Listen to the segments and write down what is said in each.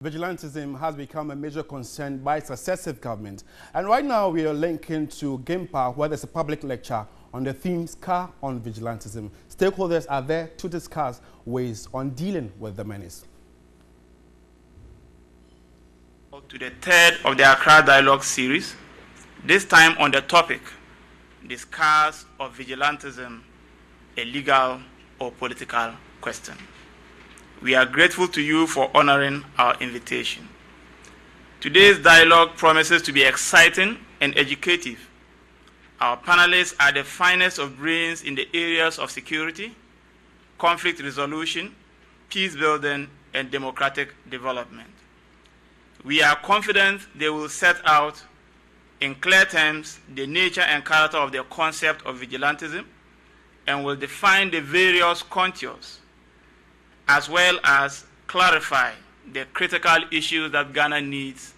Vigilantism has become a major concern by successive governments. And right now we are linking to Game Park, where there's a public lecture on the theme Scar on Vigilantism. Stakeholders are there to discuss ways on dealing with the menace. To the third of the Accra Dialogue series, this time on the topic, the scars of vigilantism, a legal or political question. We are grateful to you for honoring our invitation. Today's dialogue promises to be exciting and educative. Our panelists are the finest of brains in the areas of security, conflict resolution, peace building, and democratic development. We are confident they will set out in clear terms the nature and character of the concept of vigilantism and will define the various contours as well as clarify the critical issues that Ghana needs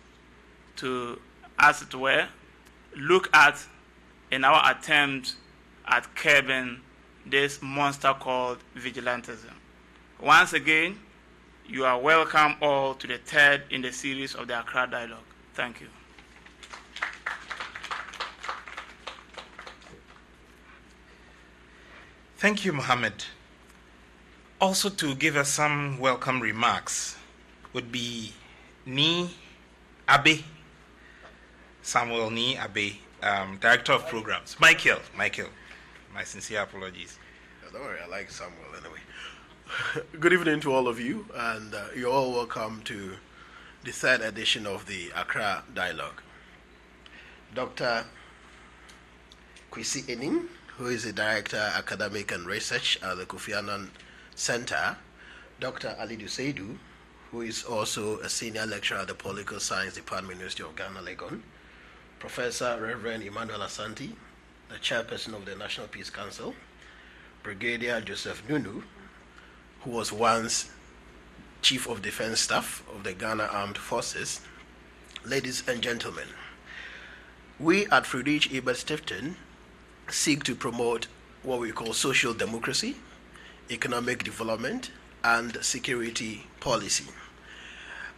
to, as it were, look at in our attempt at curbing this monster called vigilantism. Once again, you are welcome all to the third in the series of the Accra Dialogue. Thank you. Thank you, Mohammed. Also to give us some welcome remarks would be Ni Abe, Samuel Ni Abe, Director of Programs. Michael, my sincere apologies. Don't worry, I like Samuel anyway. Good evening to all of you, and you're all welcome to the third edition of the Accra Dialogue. Dr. Kwesi Enim, who is the Director, Academic and Research at the Kofi Annan Center, Dr. Ali Duseidu, who is also a Senior Lecturer at the Political Science Department, University of Ghana, Legon, Professor Reverend Emmanuel Asante, the Chairperson of the National Peace Council, Brigadier Joseph Nunu, who was once Chief of Defense Staff of the Ghana Armed Forces. Ladies and gentlemen, we at Friedrich Ebert Stiftung seek to promote what we call social democracy, economic development, and security policy.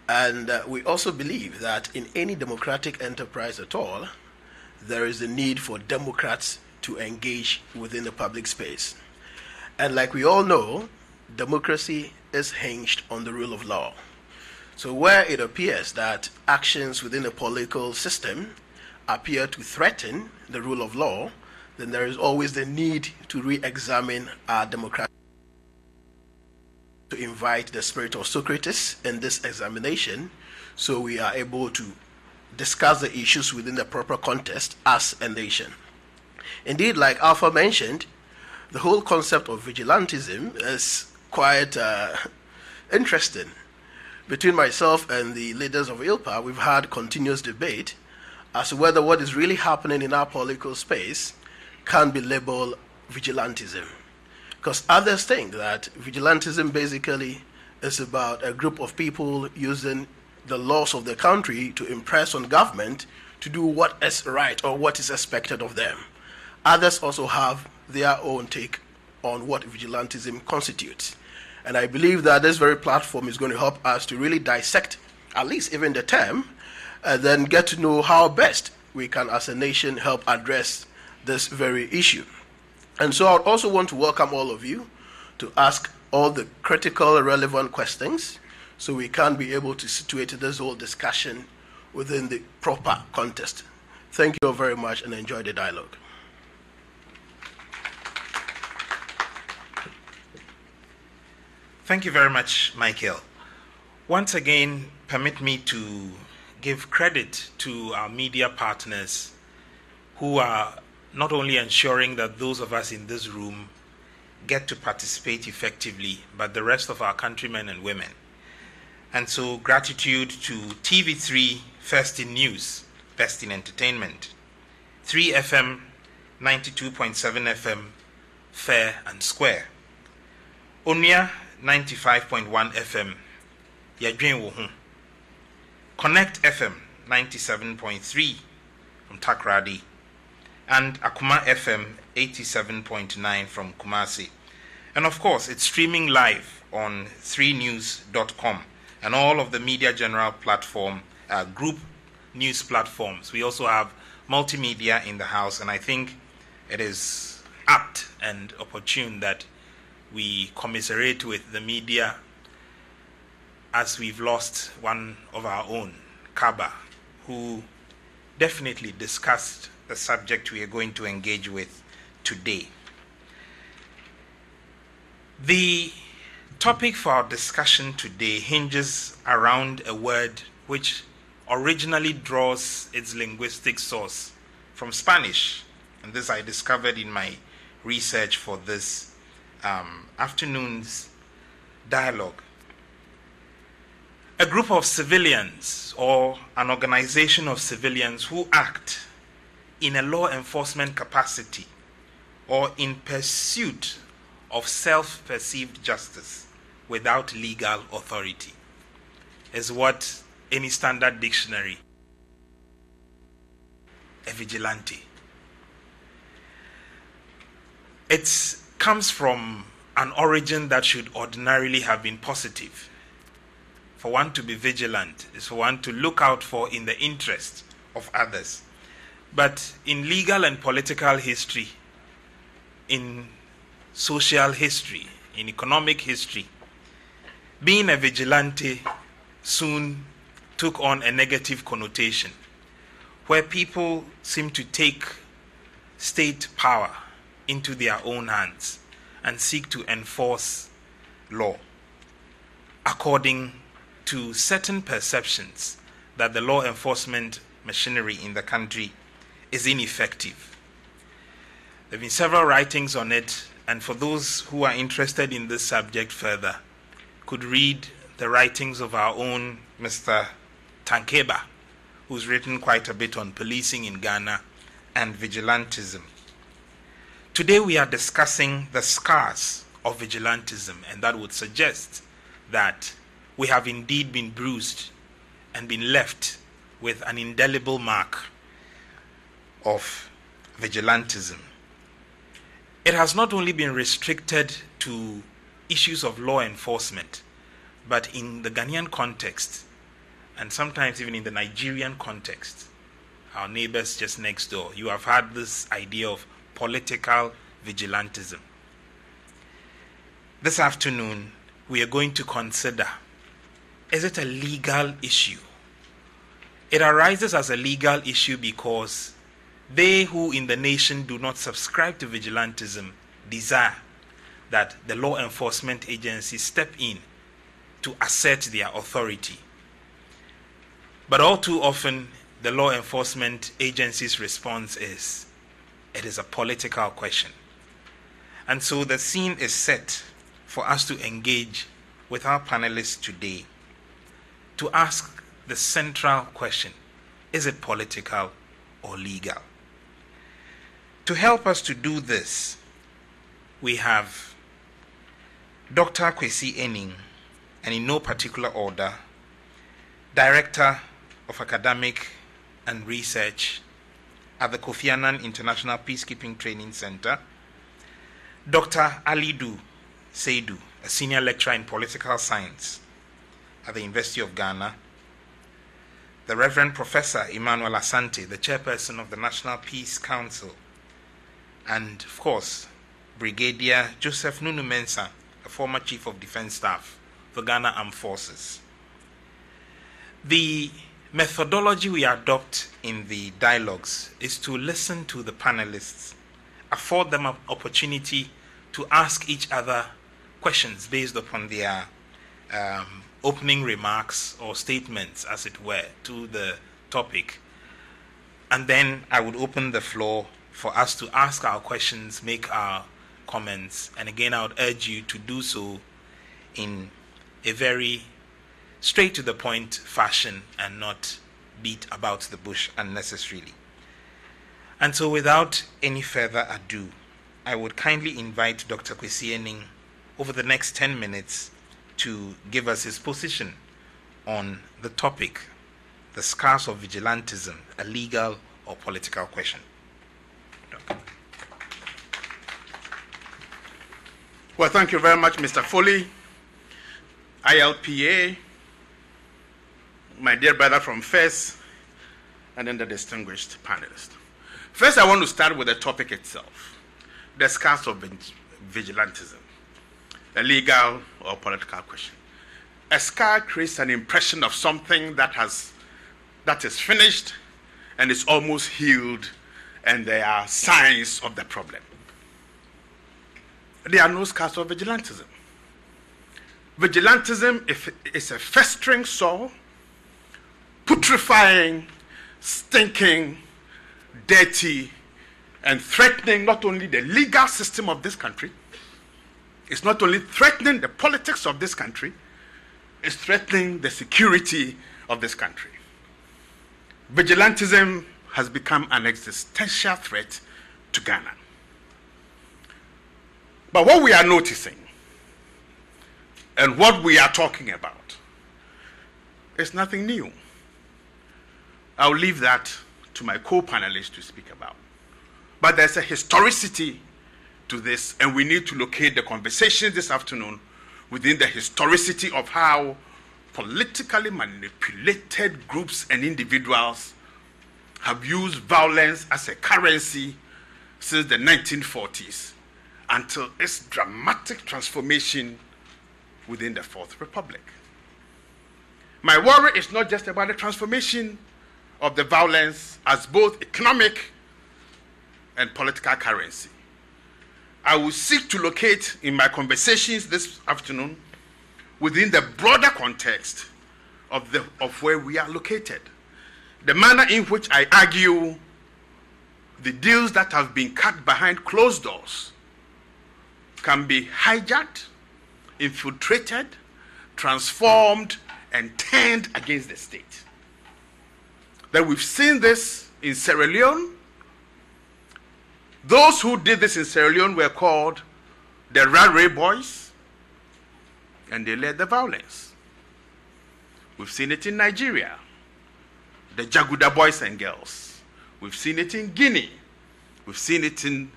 And we also believe that in any democratic enterprise at all, there is a need for Democrats to engage within the public space. And like we all know, democracy is hinged on the rule of law. So where it appears that actions within the political system appear to threaten the rule of law, then there is always the need to re-examine our democratic, to invite the spirit of Socrates in this examination, so we are able to discuss the issues within the proper context as a nation. Indeed, like Alpha mentioned, the whole concept of vigilantism is quite interesting. Between myself and the leaders of ILPA, we've had continuous debate as to whether what is really happening in our political space can be labeled vigilantism. Because others think that vigilantism basically is about a group of people using the laws of the country to impress on government to do what is right or what is expected of them. Others also have their own take on what vigilantism constitutes. And I believe that this very platform is going to help us to really dissect, at least even the term, and then get to know how best we can, as a nation, help address this very issue. And so I would also want to welcome all of you to ask all the critical, relevant questions so we can be able to situate this whole discussion within the proper context. Thank you all very much and enjoy the dialogue. Thank you very much, Michael. Once again, permit me to give credit to our media partners who are not only ensuring that those of us in this room get to participate effectively, but the rest of our countrymen and women. And so gratitude to TV3, First in News, Best in Entertainment, 3FM, 92.7 FM, Fair and Square, Onia, 95.1 FM, Yadwen Wohu, Connect FM, 97.3 from Takrady, and Akuma FM 87.9 from Kumasi. And of course, it's streaming live on 3news.com and all of the Media General platform, group news platforms. We also have multimedia in the house, and I think it is apt and opportune that we commiserate with the media as we've lost one of our own, Kaba, who definitely discussed the subject we are going to engage with today. The topic for our discussion today hinges around a word which originally draws its linguistic source from Spanish, and this I discovered in my research for this afternoon's dialogue. A group of civilians or an organization of civilians who act in a law enforcement capacity or in pursuit of self-perceived justice without legal authority is what any standard dictionary, a vigilante. It comes from an origin that should ordinarily have been positive. For one to be vigilant is for one to look out for in the interest of others. But in legal and political history, in social history, in economic history, being a vigilante soon took on a negative connotation, where people seem to take state power into their own hands and seek to enforce law according to certain perceptions that the law enforcement machinery in the country is ineffective. There have been several writings on it, and for those who are interested in this subject further, could read the writings of our own Mr. Tankeba, who's written quite a bit on policing in Ghana and vigilantism. Today we are discussing the scars of vigilantism, and that would suggest that we have indeed been bruised and been left with an indelible mark of vigilantism. It has not only been restricted to issues of law enforcement, but in the Ghanaian context, and sometimes even in the Nigerian context, our neighbors just next door, you have had this idea of political vigilantism. This afternoon, we are going to consider, is it a legal issue? It arises as a legal issue because they who in the nation do not subscribe to vigilantism desire that the law enforcement agencies step in to assert their authority. But all too often, the law enforcement agency's response is, it is a political question. And so the scene is set for us to engage with our panelists today to ask the central question, is it political or legal? To help us to do this, we have Dr. Kwesi Enning, and in no particular order, Director of Academic and Research at the Kofi Annan International Peacekeeping Training Center, Dr. Alidu Seidu, a Senior Lecturer in Political Science at the University of Ghana, the Reverend Professor Emmanuel Asante, the Chairperson of the National Peace Council, and of course, Brigadier Joseph Nunu Mensah, a former Chief of Defense Staff for Ghana Armed Forces. The methodology we adopt in the dialogues is to listen to the panelists, afford them an opportunity to ask each other questions based upon their opening remarks or statements, as it were, to the topic. And then I would open the floor for us to ask our questions, make our comments, and again I would urge you to do so in a very straight to the point fashion and not beat about the bush unnecessarily. And so without any further ado, I would kindly invite Dr. Kwesi Enning over the next 10 minutes to give us his position on the topic, the scars of vigilantism, a legal or political question. Dr. Well, thank you very much, Mr. Foley. ILPA my dear brother from FIRST, and then the distinguished panelists. First, I want to start with the topic itself, the scars of vigilantism, a legal or political question. A scar creates an impression of something that is finished and is almost healed, and there are signs of the problem. There are no scars of vigilantism. Vigilantism is a festering sore, putrefying, stinking, dirty, and threatening not only the legal system of this country, it's not only threatening the politics of this country, it's threatening the security of this country. Vigilantism has become an existential threat to Ghana. But what we are noticing and what we are talking about is nothing new. I'll leave that to my co-panelists to speak about. But there's a historicity to this, and we need to locate the conversation this afternoon within the historicity of how politically manipulated groups and individuals have used violence as a currency since the 1940s until its dramatic transformation within the Fourth Republic. My worry is not just about the transformation of the violence as both economic and political currency. I will seek to locate in my conversations this afternoon within the broader context of where we are located. The manner in which I argue the deals that have been cut behind closed doors can be hijacked, infiltrated, transformed, and turned against the state. That we've seen this in Sierra Leone. Those who did this in Sierra Leone were called the Rare Boys, and they led the violence. We've seen it in Nigeria, the Jaguda boys and girls. We've seen it in Guinea. We've seen it in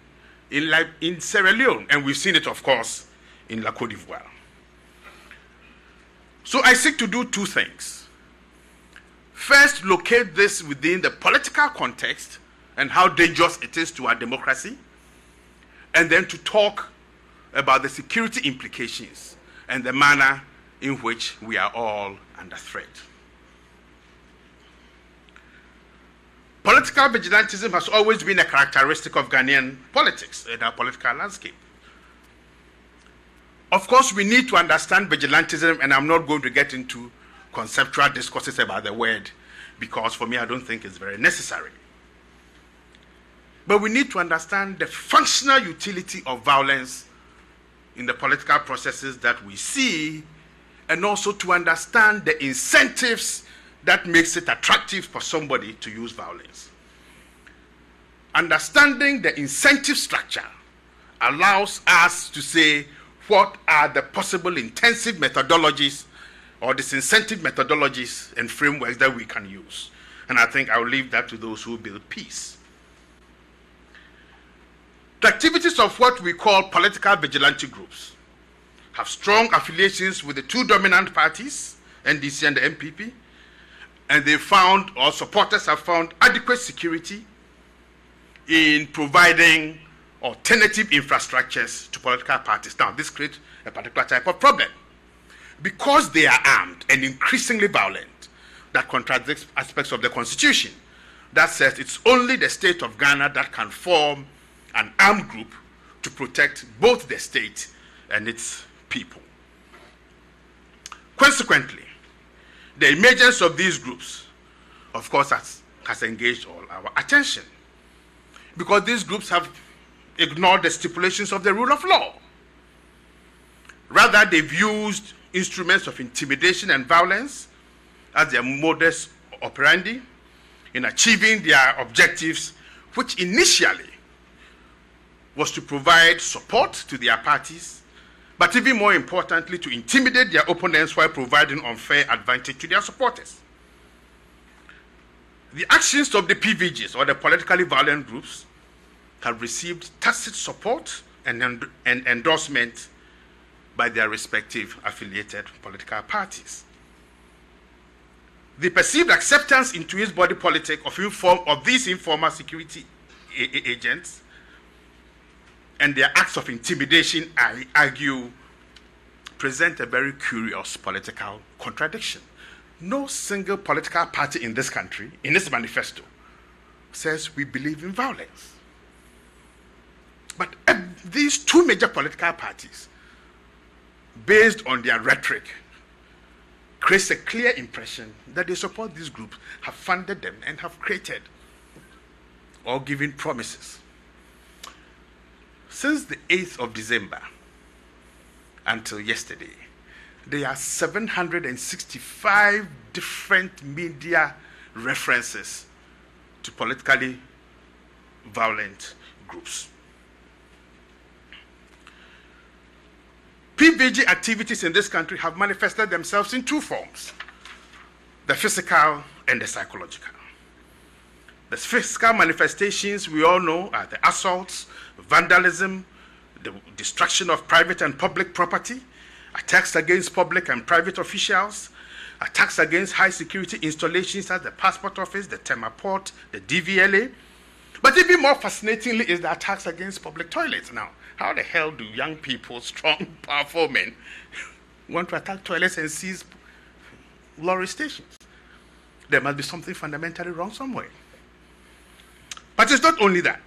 Sierra Leone, and we've seen it, of course, in La Côte d'Ivoire. So I seek to do two things. First, locate this within the political context and how dangerous it is to our democracy, and then to talk about the security implications and the manner in which we are all under threat. Political vigilantism has always been a characteristic of Ghanaian politics and our political landscape. Of course, we need to understand vigilantism, and I'm not going to get into conceptual discourses about the word, because for me, I don't think it's very necessary. But we need to understand the functional utility of violence in the political processes that we see, and also to understand the incentives that makes it attractive for somebody to use violence. Understanding the incentive structure allows us to say what are the possible intensive methodologies or disincentive methodologies and frameworks that we can use. And I think I'll leave that to those who build peace. The activities of what we call political vigilante groups have strong affiliations with the two dominant parties, NDC and the MPP, and they found, or supporters have found, adequate security in providing alternative infrastructures to political parties. Now, this creates a particular type of problem. Because they are armed and increasingly violent, that contradicts aspects of the Constitution that says it's only the state of Ghana that can form an armed group to protect both the state and its people. Consequently, the emergence of these groups, of course, has engaged all our attention, because these groups have ignored the stipulations of the rule of law. Rather, they've used instruments of intimidation and violence as their modus operandi in achieving their objectives, which initially was to provide support to their parties, but even more importantly, to intimidate their opponents while providing unfair advantage to their supporters. The actions of the PVGs, or the politically violent groups, have received tacit support and endorsement by their respective affiliated political parties. the perceived acceptance into his body politic of these informal security agents and their acts of intimidation, I argue, present a very curious political contradiction. No single political party in this country, in its manifesto, says we believe in violence. But these two major political parties, based on their rhetoric, creates a clear impression that they support these groups, have funded them, and have created or given promises. Since the 8th of December until yesterday, there are 765 different media references to politically violent groups. PVG activities in this country have manifested themselves in two forms: the physical and the psychological. The physical manifestations we all know are the assaults, vandalism, the destruction of private and public property, attacks against public and private officials, attacks against high security installations as the Passport Office, the Tema Port, the DVLA. But even more fascinatingly is the attacks against public toilets. Now, how the hell do young people, strong, powerful men, want to attack toilets and seize lorry stations? There must be something fundamentally wrong somewhere. But it's not only that.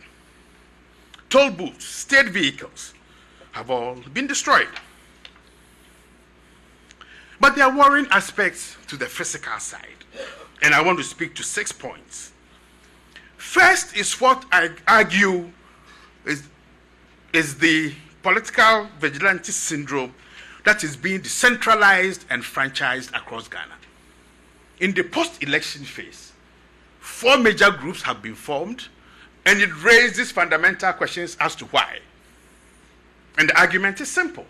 Toll booths, state vehicles have all been destroyed. But there are worrying aspects to the physical side, and I want to speak to 6 points. First is what I argue is the political vigilante syndrome that is being decentralized and franchised across Ghana. In the post-election phase, 4 major groups have been formed, and it raises fundamental questions as to why. And the argument is simple.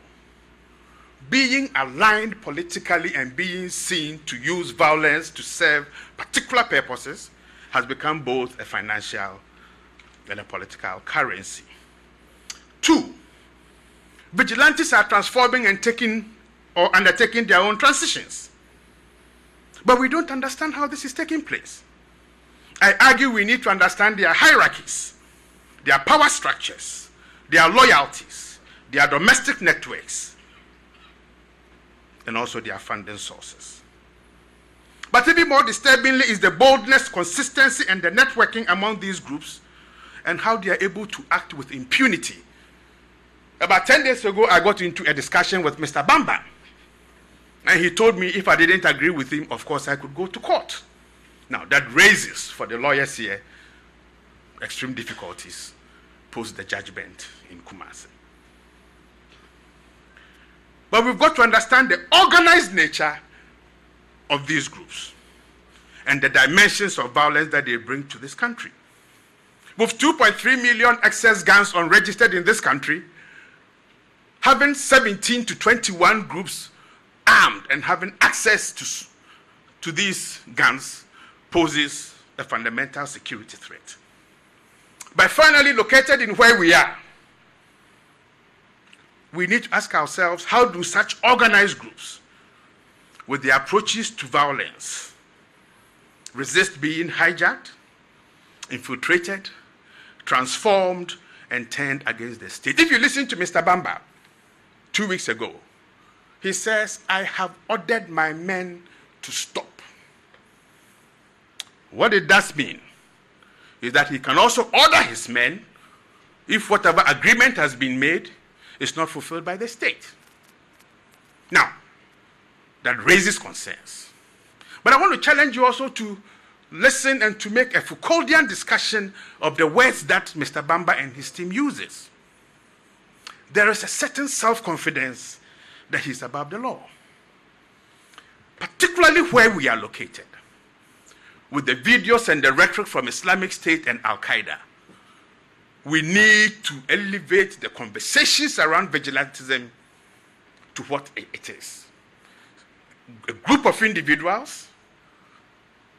Being aligned politically and being seen to use violence to serve particular purposes has become both a financial and a political currency. 2, vigilantes are transforming and undertaking their own transitions. But we don't understand how this is taking place. I argue we need to understand their hierarchies, their power structures, their loyalties, their domestic networks, and also their funding sources. But even more disturbingly is the boldness, consistency, and the networking among these groups and how they are able to act with impunity. About 10 days ago, I got into a discussion with Mr. Bamba, and he told me if I didn't agree with him, of course, I could go to court. Now, that raises, for the lawyers here, extreme difficulties post the judgment in Kumasi. But we've got to understand the organized nature of these groups and the dimensions of violence that they bring to this country. With 2.3 million excess guns unregistered in this country, having 17 to 21 groups armed and having access to these guns poses a fundamental security threat. But finally, located in where we are, we need to ask ourselves, how do such organized groups, with their approaches to violence, resist being hijacked, infiltrated, transformed, and turned against the state? If you listen to Mr. Bamba 2 weeks ago, he says, I have ordered my men to stop. What it does mean is that he can also order his men if whatever agreement has been made is not fulfilled by the state. Now, that raises concerns. But I want to challenge you also to listen and to make a Foucauldian discussion of the words that Mr. Bamba and his team uses. There is a certain self-confidence that he's above the law, particularly where we are located. With the videos and the rhetoric from Islamic State and Al-Qaeda, we need to elevate the conversations around vigilantism to what it is. A group of individuals,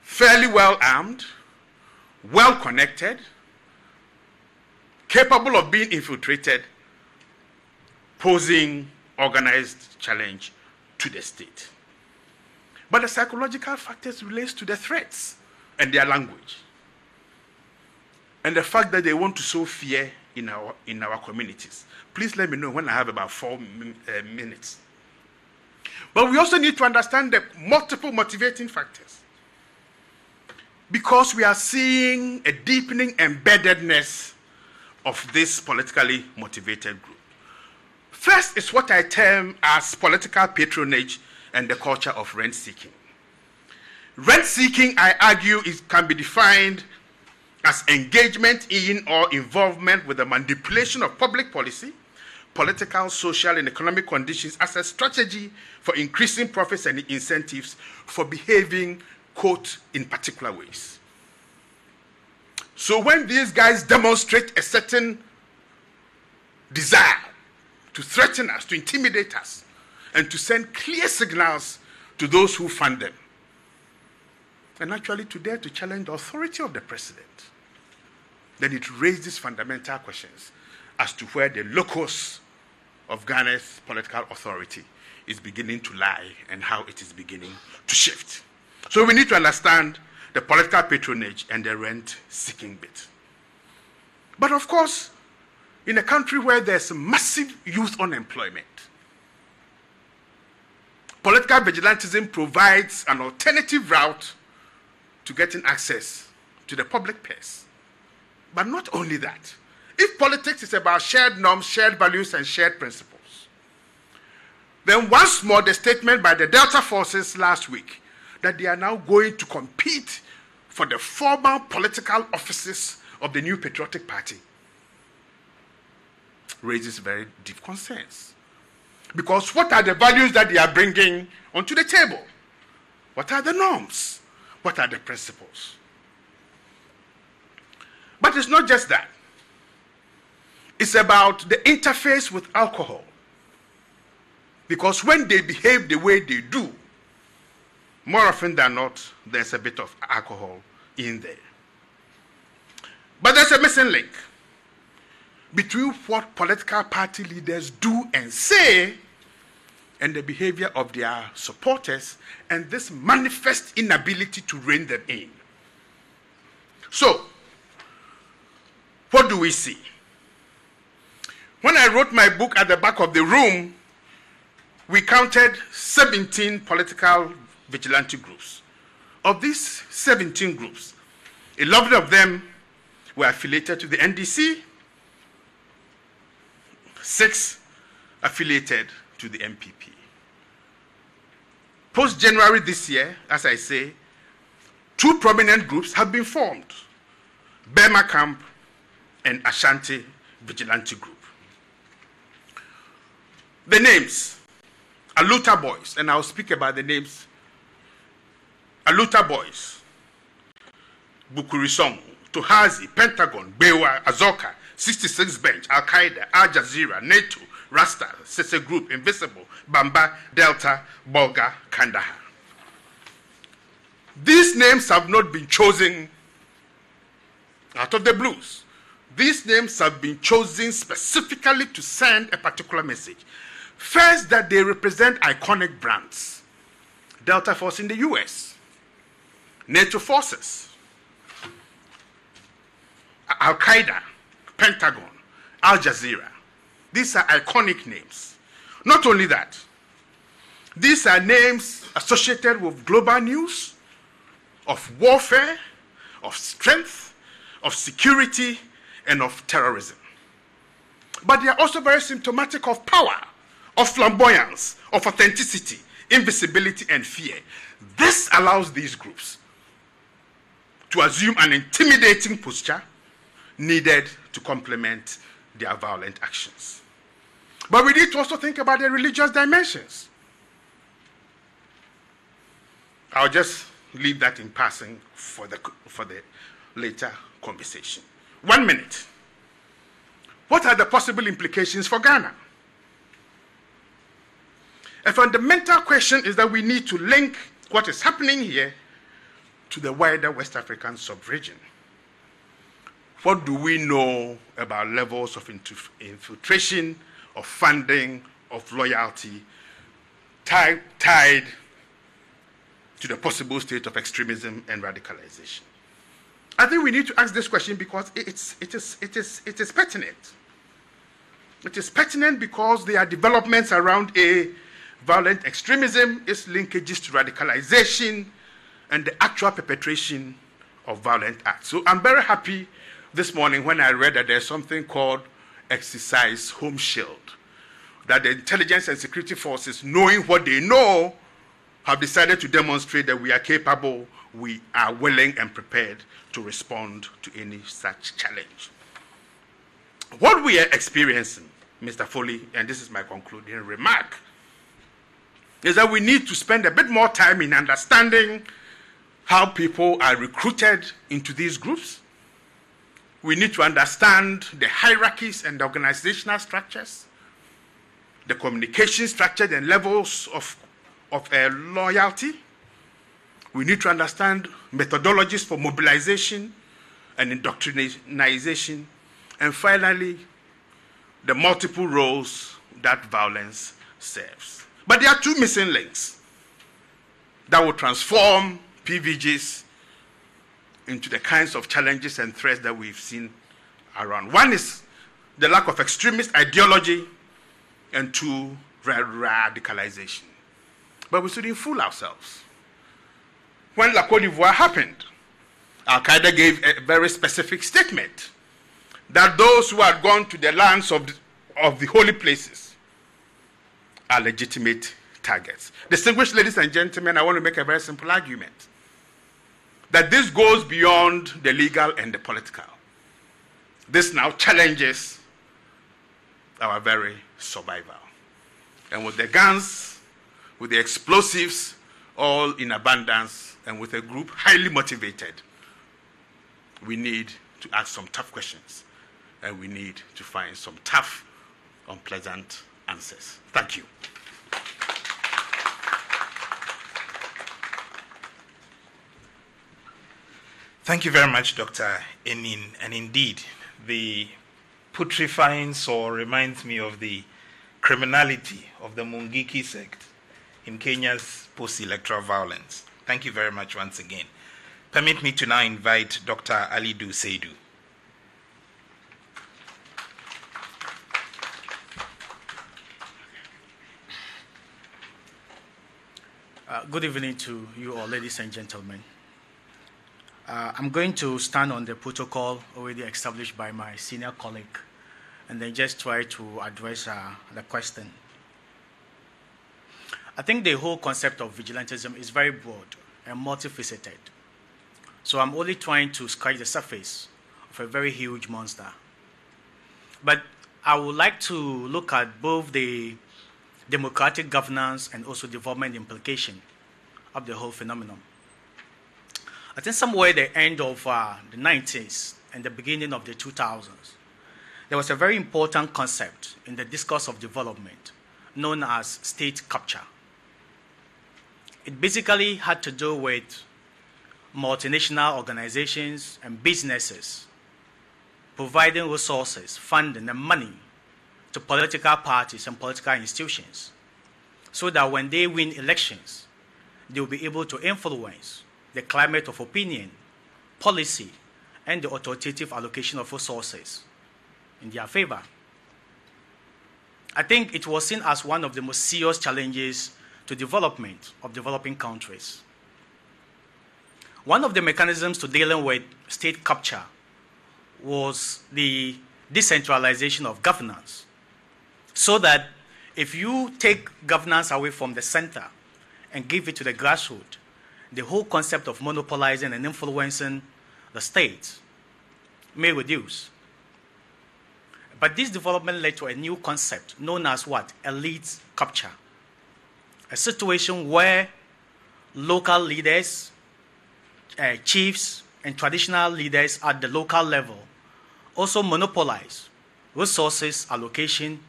fairly well armed, well connected, capable of being infiltrated, posing organized challenge to the state. But the psychological factors relates to the threats and their language. And the fact that they want to sow fear in our communities. Please let me know when I have about 4 minutes. But we also need to understand the multiple motivating factors. Because we are seeing a deepening embeddedness of this politically motivated group. First is what I term as political patronage and the culture of rent-seeking. Rent-seeking, I argue, can be defined as engagement in or involvement with the manipulation of public policy, political, social, and economic conditions as a strategy for increasing profits and incentives for behaving, quote, in particular ways. So when these guys demonstrate a certain desire to threaten us, to intimidate us, and to send clear signals to those who fund them, and actually to dare to challenge the authority of the president, then it raises fundamental questions as to where the locus of Ghana's political authority is beginning to lie and how it is beginning to shift. So we need to understand the political patronage and the rent-seeking bit. But of course, in a country where there's massive youth unemployment, political vigilantism provides an alternative route to getting access to the public purse. But not only that. If politics is about shared norms, shared values, and shared principles, then once more the statement by the Delta forces last week that they are now going to compete for the formal political offices of the new patriotic party raises very deep concerns. Because what are the values that they are bringing onto the table? What are the norms? What are the principles? But it's not just that. It's about the interface with alcohol. Because when they behave the way they do, more often than not, there's a bit of alcohol in there. But there's a missing link between what political party leaders do and say and the behavior of their supporters and this manifest inability to rein them in. So, what do we see? When I wrote my book at the back of the room, we counted 17 political vigilante groups. Of these 17 groups, 11 of them were affiliated to the NDC, 6 affiliated to the MPP. Post-January this year, as I say, 2 prominent groups have been formed, Burma Camp and Ashanti Vigilante Group. The names, Aluta Boys, and I'll speak about the names. Aluta Boys, Bukurisong, Tohazi, Pentagon, Bewa, Azoka, 66 Bench, Al-Qaeda, Al Jazeera, NATO, Rasta, Sese Group, Invisible, Bamba, Delta, Bolga, Kandahar. These names have not been chosen out of the blues. These names have been chosen specifically to send a particular message. First, that they represent iconic brands. Delta Force in the US, NATO forces, Al-Qaeda, Pentagon, Al Jazeera. These are iconic names. Not only that, these are names associated with global news, of warfare, of strength, of security, and of terrorism. But they are also very symptomatic of power, of flamboyance, of authenticity, invisibility, and fear. This allows these groups to assume an intimidating posture needed to complement their violent actions. But we need to also think about the religious dimensions. I'll just leave that in passing for the later conversation. 1 minute. What are the possible implications for Ghana? A fundamental question is that we need to link what is happening here to the wider West African sub-region. What do we know about levels of infiltration, of funding, of loyalty, tied to the possible state of extremism and radicalization. I think we need to ask this question because it is pertinent. It is pertinent because there are developments around violent extremism, its linkages to radicalization, and the actual perpetration of violent acts. So I'm very happy this morning when I read that there's something called Exercise Home Shield, that the intelligence and security forces, knowing what they know, have decided to demonstrate that we are capable, we are willing and prepared to respond to any such challenge. What we are experiencing, Mr. Foley, and this is my concluding remark, is that we need to spend a bit more time in understanding how people are recruited into these groups. We need to understand the hierarchies and the organizational structures, the communication structure and levels of loyalty. We need to understand methodologies for mobilization and indoctrination. And finally, the multiple roles that violence serves. But there are two missing links that will transform PVGs into the kinds of challenges and threats that we've seen around. One is the lack of extremist ideology, and two, radicalization. But we shouldn't fool ourselves. When La Côte d'Ivoire happened, Al-Qaeda gave a very specific statement that those who had gone to the lands of the holy places are legitimate targets. Distinguished ladies and gentlemen, I want to make a very simple argument that this goes beyond the legal and the political. This now challenges our very survival. And with the guns, with the explosives, all in abundance, and with a group highly motivated, we need to ask some tough questions, and we need to find some tough, unpleasant answers. Thank you. Thank you very much, Dr. Enin. And indeed, the putrefying sore reminds me of the criminality of the Mungiki sect in Kenya's post-electoral violence. Thank you very much once again. Permit me to now invite Dr. Alidu Seidu. Good evening to you all, ladies and gentlemen. I'm going to stand on the protocol already established by my senior colleague and then just try to address the question. I think the whole concept of vigilantism is very broad and multifaceted. So I'm only trying to scratch the surface of a very huge monster. But I would like to look at both the democratic governance and also development implication of the whole phenomenon. I think somewhere at the end of the 90s and the beginning of the 2000s, there was a very important concept in the discourse of development known as state capture. It basically had to do with multinational organizations and businesses providing resources, funding, and money to political parties and political institutions so that when they win elections, they will be able to influence the climate of opinion, policy, and the authoritative allocation of resources in their favor. I think it was seen as one of the most serious challenges to development of developing countries. One of the mechanisms to dealing with state capture was the decentralization of governance, so that if you take governance away from the center and give it to the grassroots, the whole concept of monopolizing and influencing the state may reduce. But this development led to a new concept known as what? Elite capture. A situation where local leaders, chiefs, and traditional leaders at the local level also monopolize resources allocation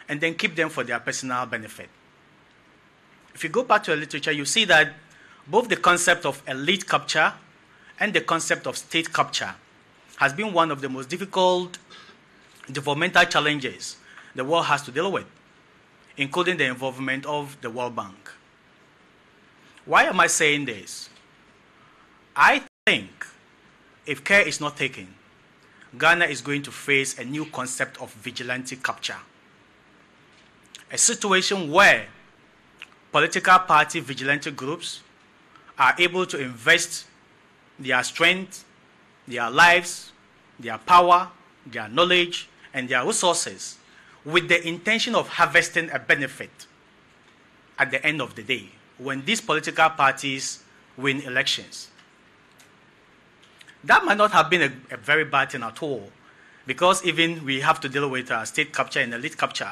and then keep them for their personal benefit. If you go back to the literature, you see that both the concept of elite capture and the concept of state capture has been one of the most difficult developmental challenges the world has to deal with, including the involvement of the World Bank. Why am I saying this? I think if care is not taken, Ghana is going to face a new concept of vigilante capture. A situation where political party vigilante groups are able to invest their strength, their lives, their power, their knowledge, and their resources with the intention of harvesting a benefit at the end of the day when these political parties win elections. That might not have been a very bad thing at all, because even we have to deal with state capture and elite capture.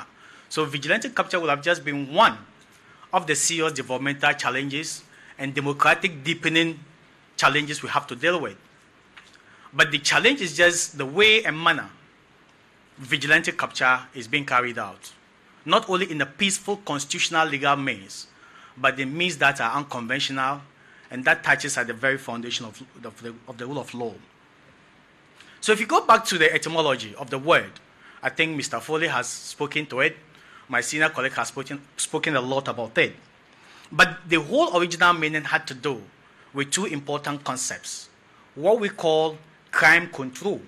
So vigilante capture would have just been one of the serious developmental challenges and democratic deepening challenges we have to deal with. But the challenge is just the way and manner vigilante capture is being carried out, not only in a peaceful constitutional legal means, but in means that are unconventional and that touches at the very foundation of the rule of law. So if you go back to the etymology of the word, I think Mr. Foley has spoken to it. My senior colleague has spoken a lot about it. But the whole original meaning had to do with two important concepts, what we call crime control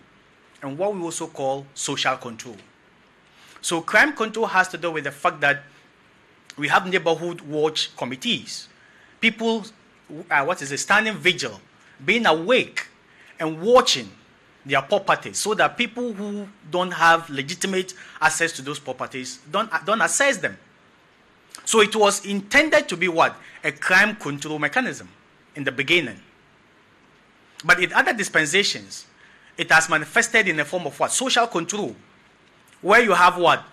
and what we also call social control. So crime control has to do with the fact that we have neighborhood watch committees, people, standing vigil, being awake and watching their properties so that people who don't have legitimate access to those properties don't access them. So it was intended to be what? A crime control mechanism in the beginning. But in other dispensations, it has manifested in the form of what? Social control, where you have what?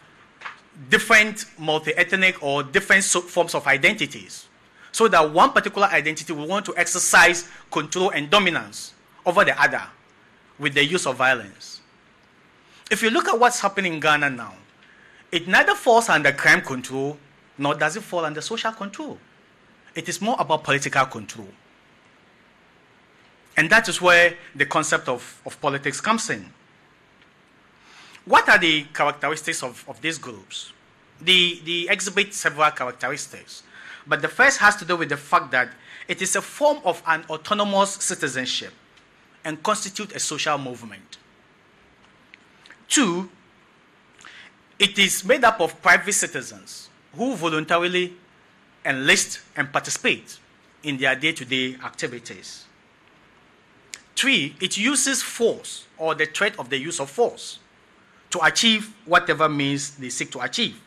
Different multi-ethnic or different forms of identities, so that one particular identity will want to exercise control and dominance over the other with the use of violence. If you look at what's happening in Ghana now, it neither falls under crime control, nor does it fall under social control. It is more about political control. And that is where the concept of politics comes in. What are the characteristics of these groups? They exhibit several characteristics. But the first has to do with the fact that it is a form of an autonomous citizenship and constitute a social movement. Two, it is made up of private citizens who voluntarily enlist and participate in their day-to-day activities. Three, it uses force or the threat of the use of force to achieve whatever means they seek to achieve.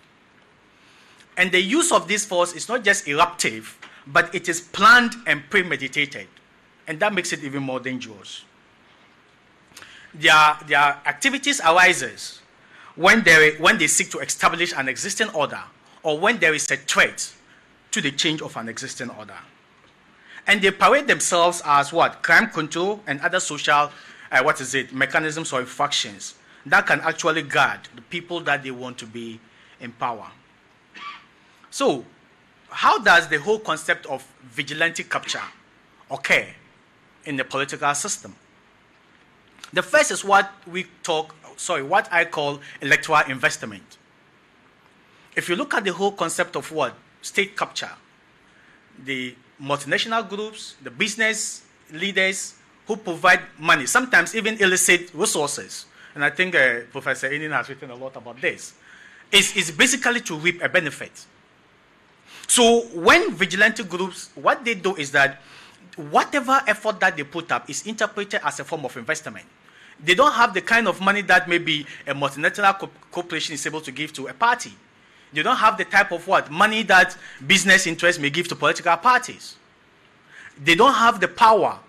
And the use of this force is not just eruptive, but it is planned and premeditated. And that makes it even more dangerous. Their activities arises when they seek to establish an existing order or when there is a threat to the change of an existing order. And they parade themselves as what? Crime control and other social, mechanisms or factions that can actually guard the people that they want to be in power. So, how does the whole concept of vigilante capture occur in the political system? The first is what I call electoral investment. If you look at the whole concept of what? State capture, the multinational groups, the business leaders who provide money, sometimes even illicit resources, and I think Professor Inin has written a lot about this, is basically to reap a benefit. So when vigilante groups, what they do is that whatever effort that they put up is interpreted as a form of investment. They don't have the kind of money that maybe a multinational corporation is able to give to a party. They don't have the type of money that business interests may give to political parties. They don't have the power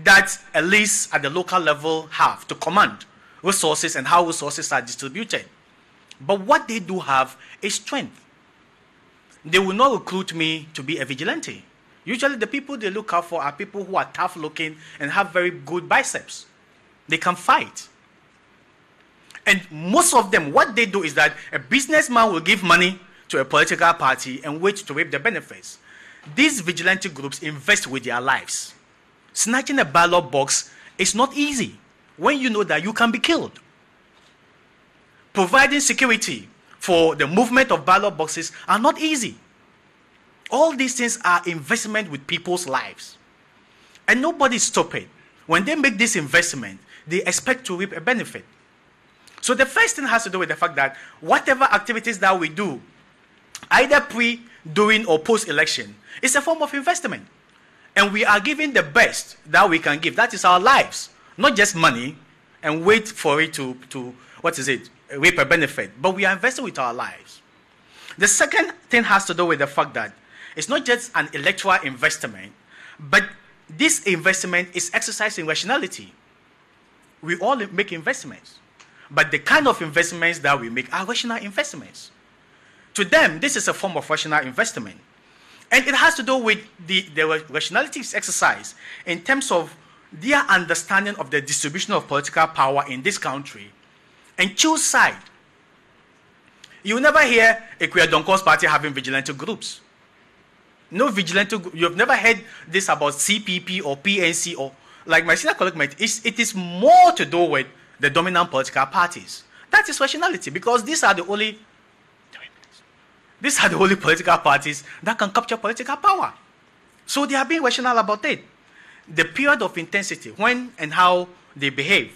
that elites at the local level have to command resources and how resources are distributed. But what they do have is strength. They will not recruit me to be a vigilante. Usually the people they look out for are people who are tough looking and have very good biceps. They can fight. And most of them, what they do is that a businessman will give money to a political party and wait to reap the benefits. These vigilante groups invest with their lives. Snatching a ballot box is not easy when you know that you can be killed. Providing security for the movement of ballot boxes are not easy. All these things are investment with people's lives. And nobody's stupid. When they make this investment, they expect to reap a benefit. So the first thing has to do with the fact that whatever activities that we do, either pre, during, or post-election, is a form of investment. And we are giving the best that we can give. That is our lives. Not just money and wait for it to reap a benefit. But we are investing with our lives. The second thing has to do with the fact that it's not just an electoral investment, but this investment is exercising rationality. We all make investments. But the kind of investments that we make are rational investments. To them, this is a form of rational investment. And it has to do with the rationality is exercised in terms of their understanding of the distribution of political power in this country and choose side. You will never hear a Donko's party having vigilante groups. No vigilante group. You have never heard this about CPP or PNC or, like my senior colleague might, it is more to do with the dominant political parties. That is rationality, because these are the only political parties that can capture political power. So they are being rational about it. The period of intensity, when and how they behave,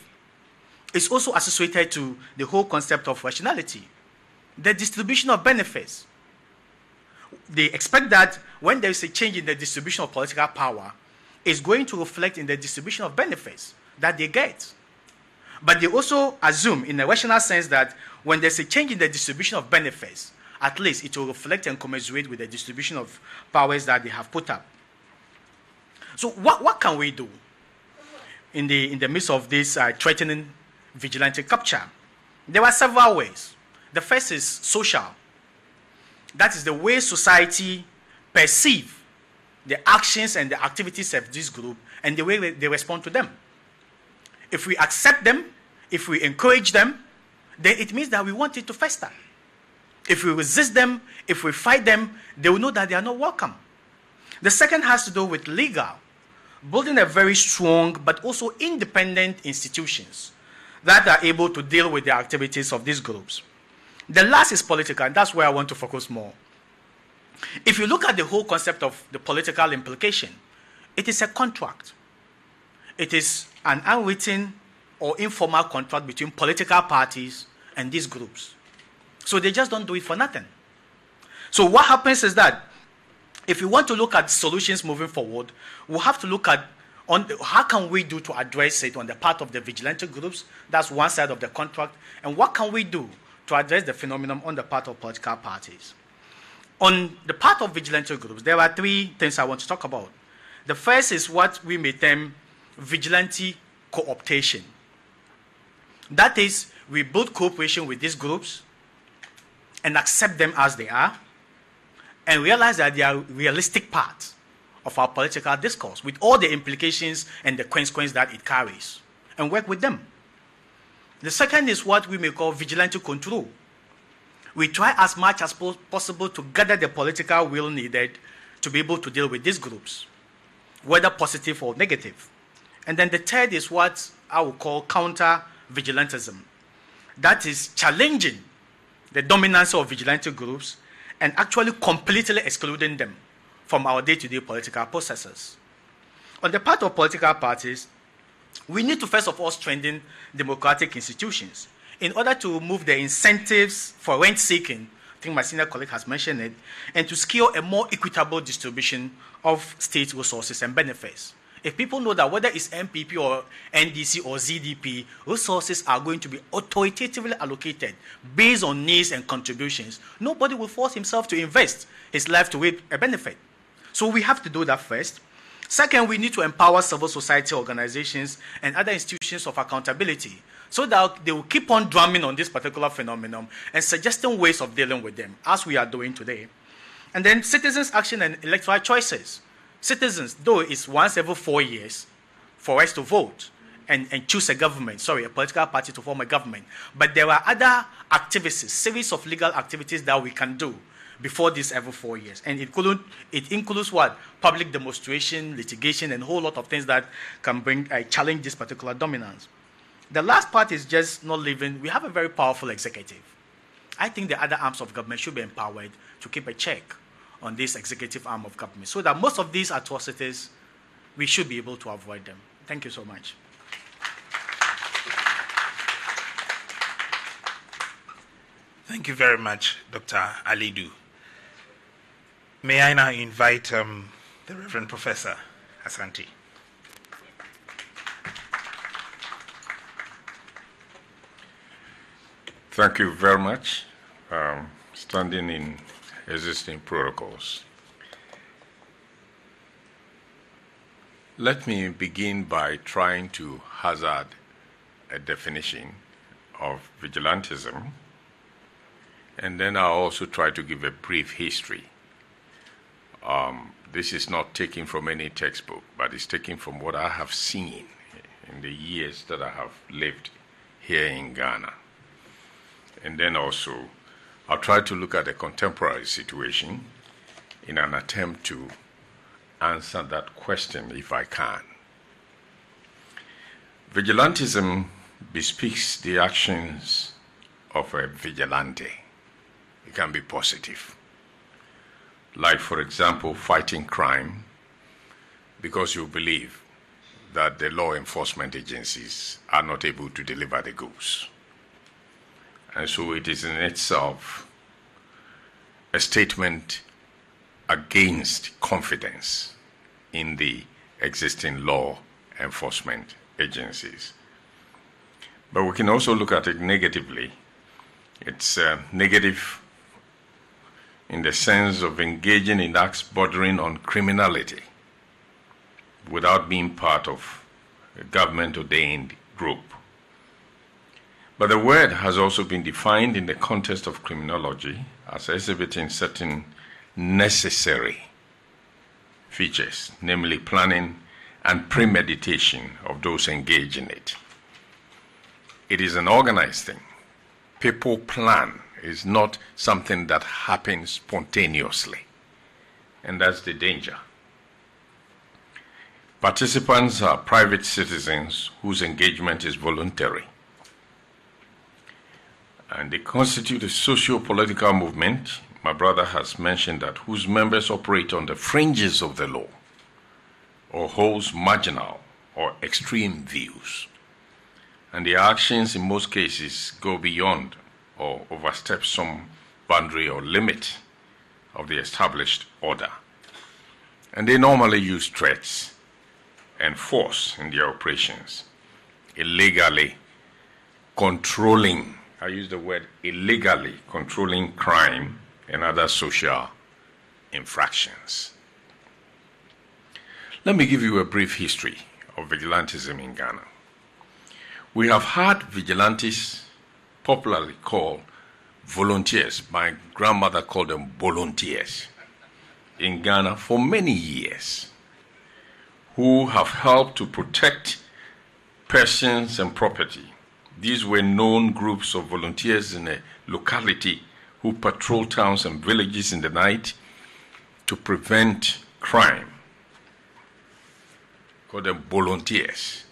is also associated to the whole concept of rationality. The distribution of benefits. They expect that when there is a change in the distribution of political power, it's going to reflect in the distribution of benefits that they get. But they also assume, in a rational sense, that when there's a change in the distribution of benefits, at least it will reflect and commensurate with the distribution of powers that they have put up. So what can we do in the midst of this threatening vigilante capture? There are several ways. The first is social. That is the way society perceive the actions and the activities of this group and the way they respond to them. If we accept them, if we encourage them, then it means that we want it to fester. If we resist them, if we fight them, they will know that they are not welcome. The second has to do with legal, building a very strong but also independent institutions that are able to deal with the activities of these groups. The last is political, and that's where I want to focus more. If you look at the whole concept of the political implication, it is a contract. It is an unwritten or informal contract between political parties and these groups. So they just don't do it for nothing. So what happens is that if we want to look at solutions moving forward, we'll have to look at how can we do to address it on the part of the vigilante groups. That's one side of the contract. And what can we do to address the phenomenon on the part of political parties? On the part of vigilante groups, there are three things I want to talk about. The first is what we may term vigilante co-optation. That is, we build cooperation with these groups and accept them as they are, and realize that they are realistic parts of our political discourse with all the implications and the consequences that it carries, and work with them. The second is what we may call vigilante control. We try as much as possible to gather the political will needed to be able to deal with these groups, whether positive or negative. And then the third is what I would call counter-vigilantism. That is challenging the dominance of vigilante groups and actually completely excluding them from our day-to-day political processes. On the part of political parties, we need to first of all strengthen democratic institutions in order to remove the incentives for rent-seeking, I think my senior colleague has mentioned it, and to secure a more equitable distribution of state resources and benefits. If people know that whether it's MPP or NDC or ZDP, resources are going to be authoritatively allocated based on needs and contributions, nobody will force himself to invest his life to reap a benefit. So we have to do that first. Second, we need to empower civil society organizations and other institutions of accountability so that they will keep on drumming on this particular phenomenon and suggesting ways of dealing with them, as we are doing today. And then citizens' action and electoral choices. Citizens, though it's once every 4 years for us to vote and choose a government, a political party to form a government, but there are other activities, series of legal activities that we can do before this every 4 years. And it includes what? Public demonstration, litigation, and a whole lot of things that can challenge this particular dominance. The last part is just not living. We have a very powerful executive. I think the other arms of government should be empowered to keep a check on this executive arm of government, so that most of these atrocities, we should be able to avoid them. Thank you so much. Thank you very much, Dr. Alidu. May I now invite the Reverend Professor Asante. Thank you very much. Standing in existing protocols. Let me begin by trying to hazard a definition of vigilantism, and then I'll also try to give a brief history. This is not taken from any textbook, but it's taken from what I have seen in the years that I have lived here in Ghana. And then also, I'll try to look at the contemporary situation in an attempt to answer that question if I can. Vigilantism bespeaks the actions of a vigilante. It can be positive. Like, for example, fighting crime because you believe that the law enforcement agencies are not able to deliver the goods. And so it is in itself a statement against confidence in the existing law enforcement agencies. But we can also look at it negatively. It's negative in the sense of engaging in acts bordering on criminality without being part of a government-ordained group. But the word has also been defined in the context of criminology as exhibiting certain necessary features, namely planning and premeditation of those engaged in it. It is an organized thing. People plan. Is not something that happens spontaneously, and that's the danger. Participants are private citizens whose engagement is voluntary, and they constitute a socio-political movement, my brother has mentioned that, whose members operate on the fringes of the law or holds marginal or extreme views, and their actions in most cases go beyond or overstep some boundary or limit of the established order. And they normally use threats and force in their operations, illegally controlling, I use the word illegally controlling crime and other social infractions. Let me give you a brief history of vigilantism in Ghana. We have had vigilantes popularly called volunteers. My grandmother called them volunteers in Ghana for many years, who have helped to protect persons and property. These were known groups of volunteers in a locality who patrol towns and villages in the night to prevent crime. Called them volunteers.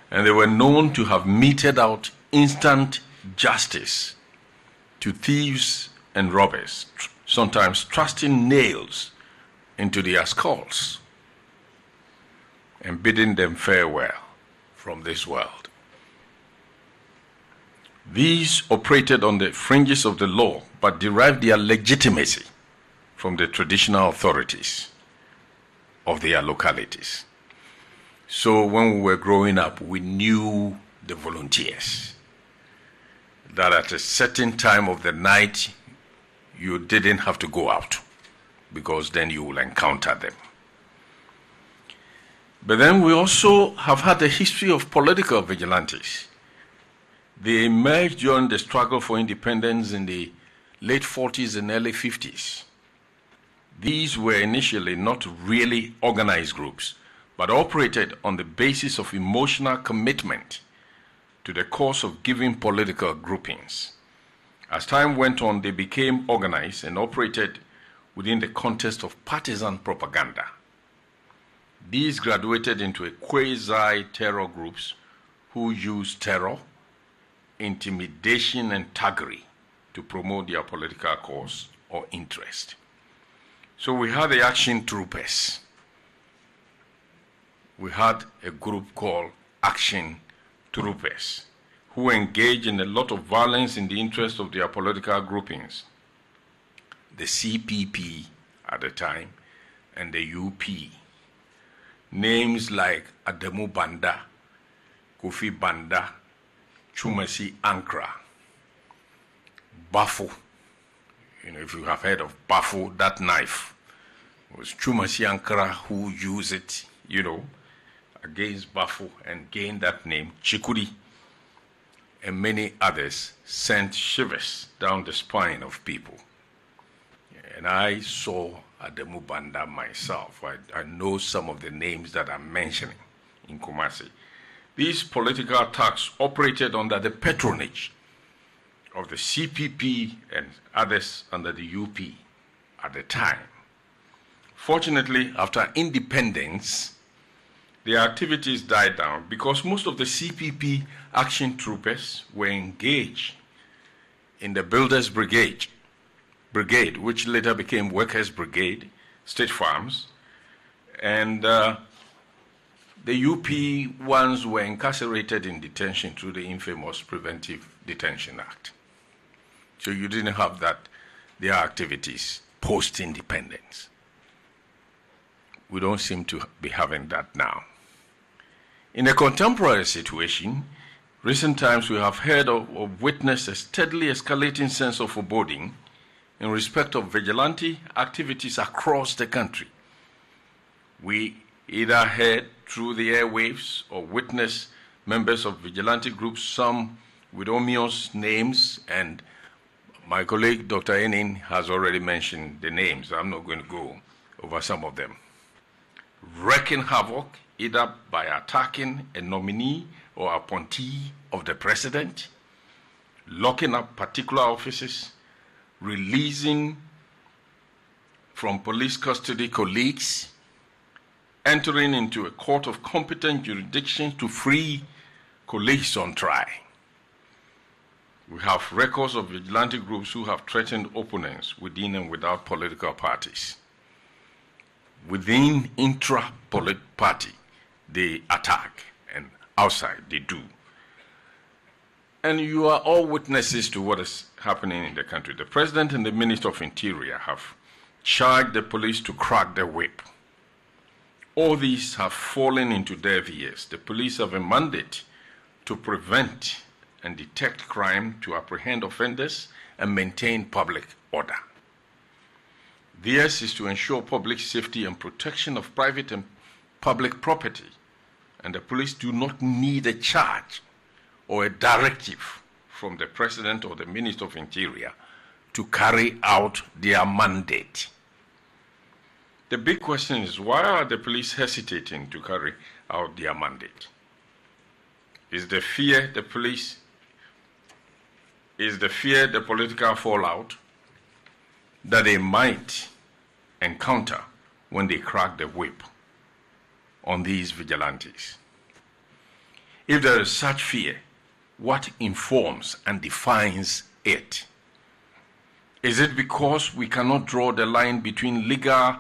And they were known to have meted out instant justice to thieves and robbers, sometimes thrusting nails into their skulls and bidding them farewell from this world. These operated on the fringes of the law, but derived their legitimacy from the traditional authorities of their localities. So when we were growing up, we knew the volunteers, that at a certain time of the night, you didn't have to go out, because then you will encounter them. But then we also have had a history of political vigilantes. They emerged during the struggle for independence in the late 40s and early 50s. These were initially not really organized groups, but operated on the basis of emotional commitment to the cause of given political groupings. As time went on, they became organized and operated within the context of partisan propaganda. These graduated into a quasi-terror groups who used terror, intimidation, and thuggery to promote their political cause or interest. So we had the action troopers. We had a group called Action Troopers who engaged in a lot of violence in the interest of their political groupings. The CPP at the time and the UP. Names like Adamu Banda, Kofi Banda, Chumasi Ankra, Bafo. You know, if you have heard of Bafo, that knife, it was Chumasi Ankra who used it, you know, against Bafo and gained that name. Chikuri and many others sent shivers down the spine of people. And I saw Adamu Banda myself. I know some of the names that I'm mentioning in Kumasi. These political attacks operated under the patronage of the CPP and others under the UP at the time. Fortunately, after independence, their activities died down because most of the CPP action troopers were engaged in the Builders Brigade, which later became Workers Brigade, State Farms, and the UP ones were incarcerated in detention through the infamous Preventive Detention Act. So you didn't have their activities post-independence. We don't seem to be having that now. In a contemporary situation, recent times we have heard or witnessed a steadily escalating sense of foreboding in respect of vigilante activities across the country. We either heard through the airwaves or witnessed members of vigilante groups, some with ominous names, and my colleague Dr. Enin has already mentioned the names. I'm not going to go over some of them. Wreaking havoc either by attacking a nominee or appointee of the president, locking up particular offices, releasing from police custody colleagues, entering into a court of competent jurisdiction to free colleagues on trial. We have records of vigilante groups who have threatened opponents within and without political parties. Within intra-party, they attack, and outside, they do. And you are all witnesses to what is happening in the country. The President and the Minister of Interior have charged the police to crack the whip. All these have fallen into deaf ears. The police have a mandate to prevent and detect crime, to apprehend offenders, and maintain public order. Theirs is to ensure public safety and protection of private and public property, and the police do not need a charge or a directive from the President or the Minister of Interior to carry out their mandate. The big question is, why are the police hesitating to carry out their mandate? Is the fear the police? Is the fear the political fallout that they might encounter when they crack the whip on these vigilantes? If there is such fear, what informs and defines it? Is it because we cannot draw the line between legal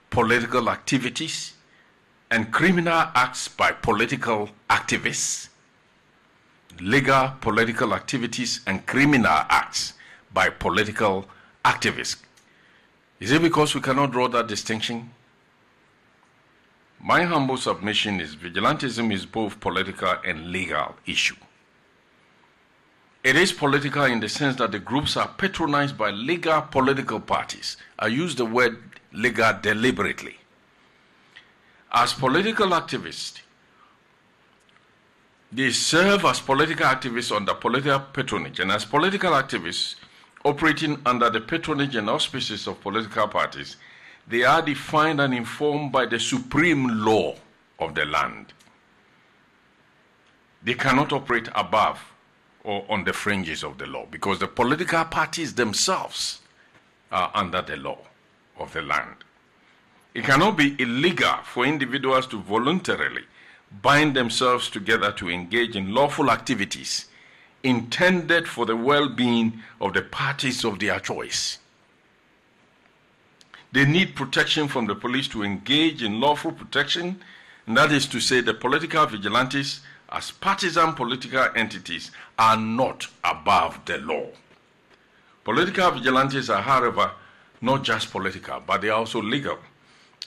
political activities and criminal acts by political activists? Legal political activities and criminal acts by political activists. Is it because we cannot draw that distinction? My humble submission is vigilantism is both political and legal issue. It is political in the sense that the groups are patronized by legal political parties. I use the word legal deliberately. As political activists, they serve as political activists under political patronage, and as political activists operating under the patronage and auspices of political parties, they are defined and informed by the supreme law of the land. They cannot operate above or on the fringes of the law because the political parties themselves are under the law of the land. It cannot be illegal for individuals to voluntarily bind themselves together to engage in lawful activities intended for the well-being of the parties of their choice. They need protection from the police to engage in lawful protection, and that is to say the political vigilantes, as partisan political entities, are not above the law. Political vigilantes are, however, not just political, but they are also legal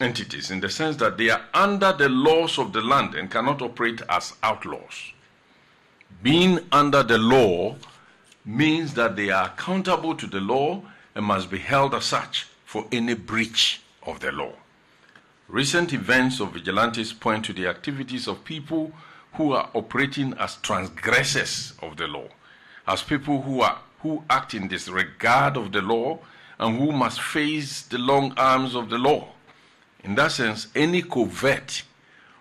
entities in the sense that they are under the laws of the land and cannot operate as outlaws. Being under the law means that they are accountable to the law and must be held as such for any breach of the law. Recent events of vigilantes point to the activities of people who are operating as transgressors of the law, as people who act in disregard of the law and who must face the long arms of the law. In that sense, any covert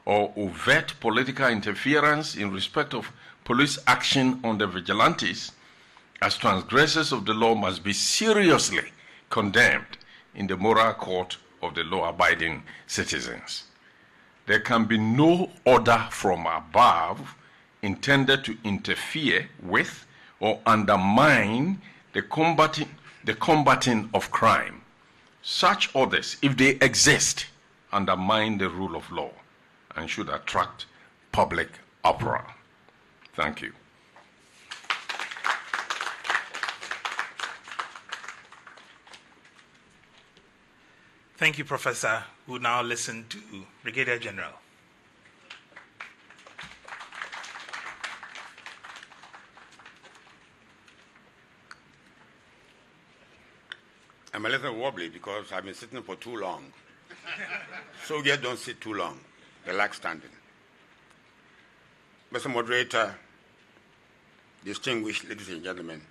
or overt political interference in respect of police action on the vigilantes as transgressors of the law must be seriously condemned in the moral court of the law-abiding citizens. There can be no order from above intended to interfere with or undermine the combating of crime. Such orders, if they exist, undermine the rule of law and should attract public uproar. Thank you. Thank you, Professor. We'll now listen to Brigadier General. I'm a little wobbly because I've been sitting for too long. Soldiers don't sit too long. They like standing. Mr. Moderator, distinguished ladies and gentlemen,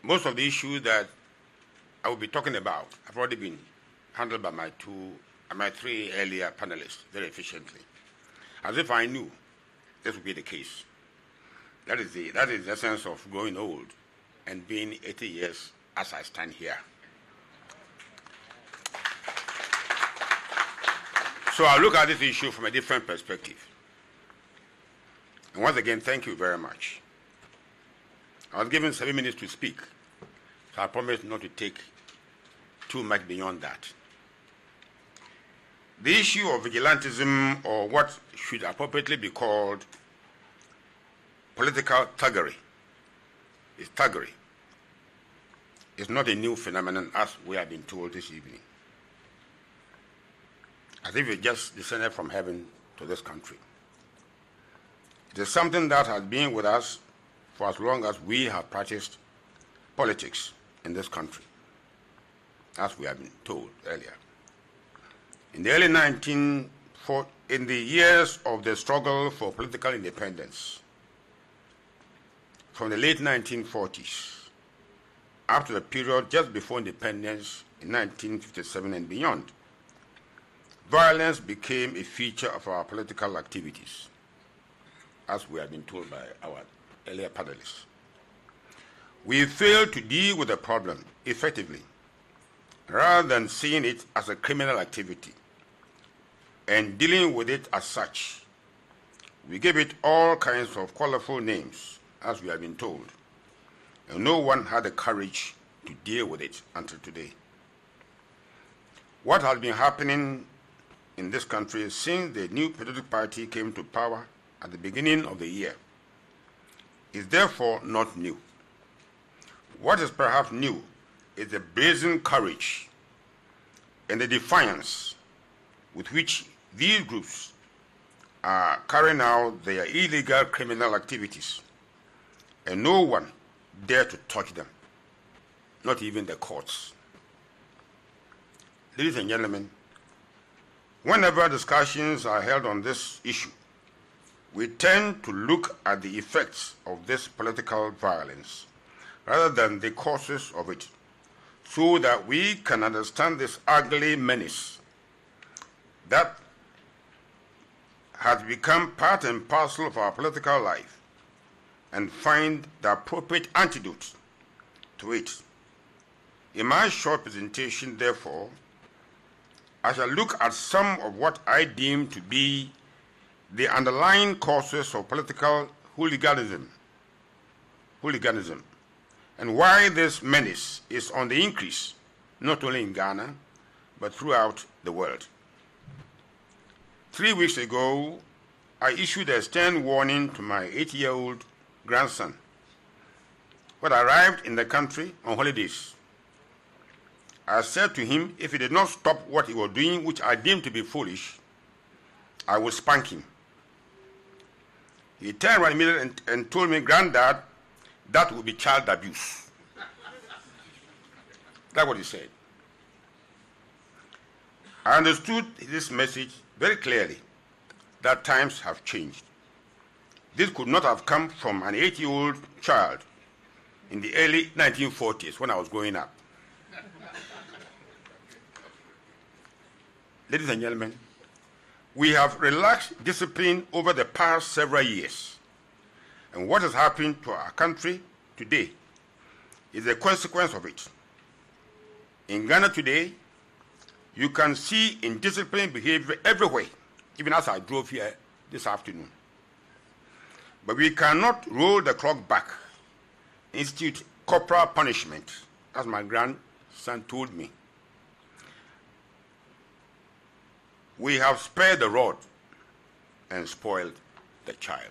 most of the issues that I will be talking about have already been handled by my three earlier panelists very efficiently, as if I knew this would be the case. That is the essence of growing old and being 80 years as I stand here. So I'll look at this issue from a different perspective. And once again, thank you very much. I was given 7 minutes to speak, so I promise not to take too much beyond that. The issue of vigilantism, or what should appropriately be called political thuggery, is thuggery. It's not a new phenomenon, as we have been told this evening. As if it just descended from heaven to this country. It is something that has been with us for as long as we have practiced politics in this country, as we have been told earlier. In the early in the years of the struggle for political independence, from the late 1940s up to the period just before independence in 1957 and beyond, violence became a feature of our political activities, as we have been told by our earlier panelists. We failed to deal with the problem effectively, rather than seeing it as a criminal activity and dealing with it as such. We gave it all kinds of colorful names, as we have been told, and no one had the courage to deal with it until today. What has been happening in this country since the new political party came to power at the beginning of the year is therefore not new. What is perhaps new is the brazen courage and the defiance with which these groups are carrying out their illegal criminal activities, and no one dare to touch them, not even the courts. Ladies and gentlemen, whenever discussions are held on this issue, we tend to look at the effects of this political violence rather than the causes of it, so that we can understand this ugly menace that has become part and parcel of our political life and find the appropriate antidote to it. In my short presentation, therefore, I shall look at some of what I deem to be the underlying causes of political hooliganism, and why this menace is on the increase not only in Ghana, but throughout the world. 3 weeks ago, I issued a stern warning to my 8-year-old grandson when I arrived in the country on holidays. I said to him, if he did not stop what he was doing, which I deemed to be foolish, I would spank him. He turned around immediately and told me, Granddad, that would be child abuse. That's what he said. I understood this message very clearly, that times have changed. This could not have come from an 8-year-old child in the early 1940s when I was growing up. Ladies and gentlemen, we have relaxed discipline over the past several years. And what has happened to our country today is a consequence of it. In Ghana today, you can see indisciplined behavior everywhere, even as I drove here this afternoon. But we cannot roll the clock back, institute corporal punishment, as my grandson told me. We have spared the rod and spoiled the child.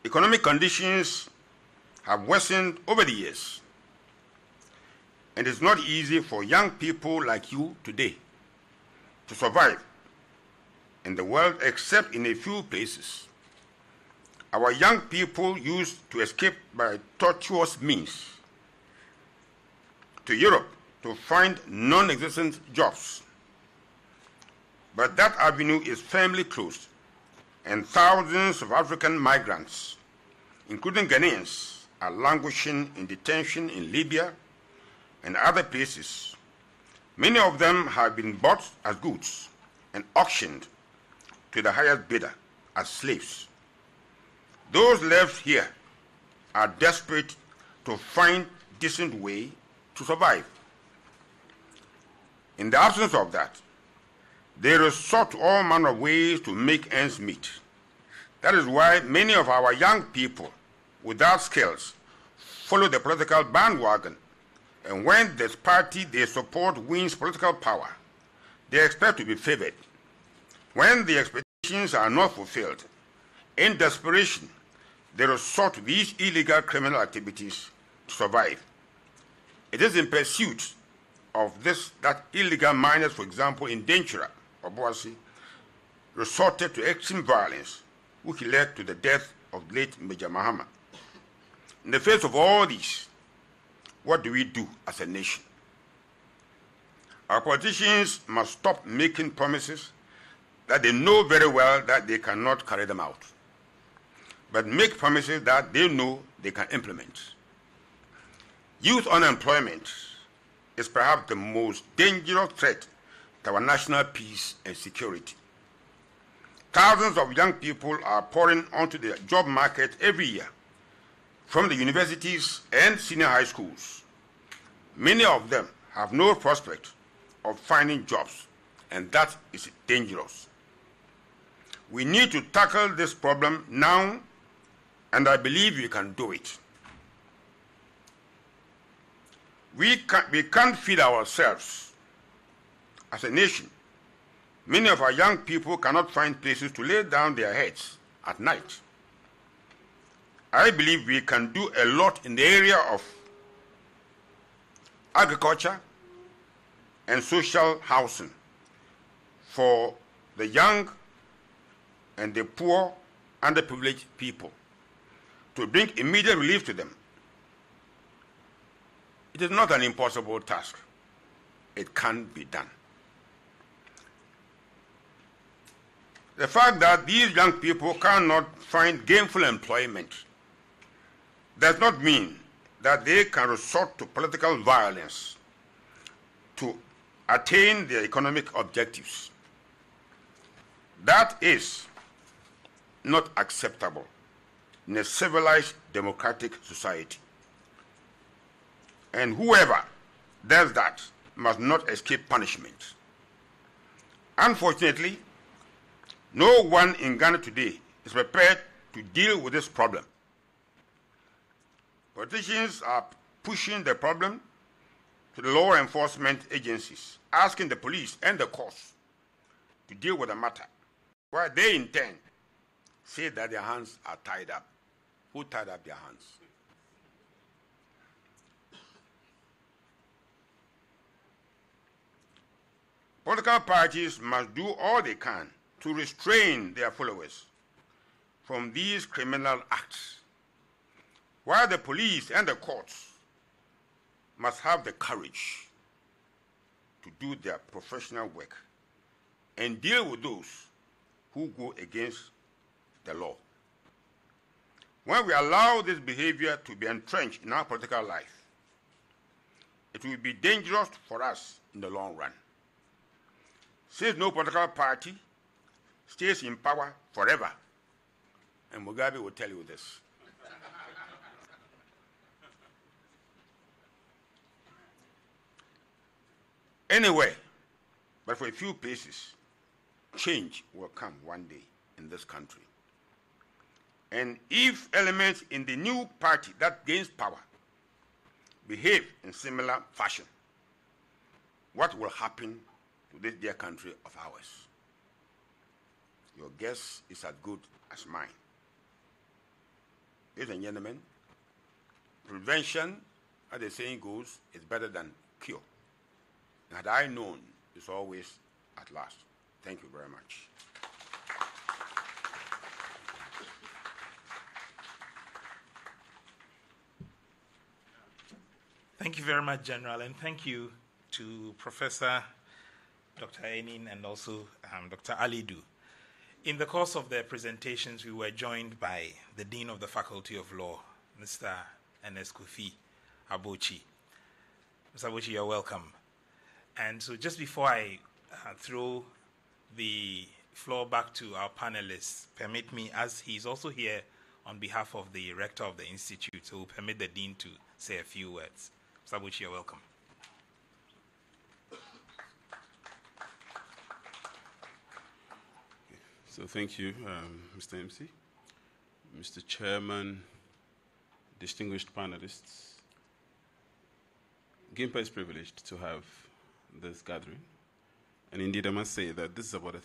Economic conditions have worsened over the years, and it's not easy for young people like you today to survive in the world except in a few places. Our young people used to escape by tortuous means to Europe to find non-existent jobs. But that avenue is firmly closed, and thousands of African migrants, including Ghanaians, are languishing in detention in Libya and other places. Many of them have been bought as goods and auctioned to the highest bidder as slaves. Those left here are desperate to find a decent way to survive. In the absence of that, they resort to all manner of ways to make ends meet. That is why many of our young people without skills follow the political bandwagon, and when this party they support wins political power, they expect to be favored. When the expectations are not fulfilled, in desperation, they resort to these illegal criminal activities to survive. It is in pursuit of this that illegal miners, for example, in Denchura, Obuasi, resorted to extreme violence, which led to the death of late Major Mahama. In the face of all this, what do we do as a nation? Our politicians must stop making promises that they know very well that they cannot carry them out, but make promises that they know they can implement. Youth unemployment is perhaps the most dangerous threat to our national peace and security. Thousands of young people are pouring onto the job market every year from the universities and senior high schools. Many of them have no prospect of finding jobs, and that is dangerous. We need to tackle this problem now, and I believe we can do it. We can't feed ourselves as a nation. Many of our young people cannot find places to lay down their heads at night. I believe we can do a lot in the area of agriculture and social housing for the young and the poor, underprivileged people to bring immediate relief to them. It is not an impossible task. It can be done. The fact that these young people cannot find gainful employment does not mean that they can resort to political violence to attain their economic objectives. That is not acceptable in a civilized democratic society. And whoever does that must not escape punishment. Unfortunately, no one in Ghana today is prepared to deal with this problem. Politicians are pushing the problem to the law enforcement agencies, asking the police and the courts to deal with the matter, while they in turn say that their hands are tied up. Who tied up their hands? Political parties must do all they can to restrain their followers from these criminal acts, while the police and the courts must have the courage to do their professional work and deal with those who go against the law. When we allow this behavior to be entrenched in our political life, it will be dangerous for us in the long run. Since no political party stays in power forever, and Mugabe will tell you this. Anyway, but for a few places, change will come one day in this country. And if elements in the new party that gains power behave in similar fashion, what will happen to this dear country of ours? Your guess is as good as mine. Ladies and gentlemen, prevention, as the saying goes, is better than cure. Had I known, it's always at last. Thank you very much. Thank you very much, General, and thank you to Professor Dr. Enin and also Dr. Alidu. In the course of their presentations, we were joined by the Dean of the Faculty of Law, Mr. Ernest Kofi Abochi. Mr. Abochi, you're welcome. And so just before I throw the floor back to our panelists, permit me, as he's also here on behalf of the rector of the institute, so we'll permit the dean to say a few words. Mr. Abochi, you're welcome. So thank you, Mr. MC, Mr. Chairman, distinguished panelists. GIMPA is privileged to have this gathering. And indeed, I must say that this is about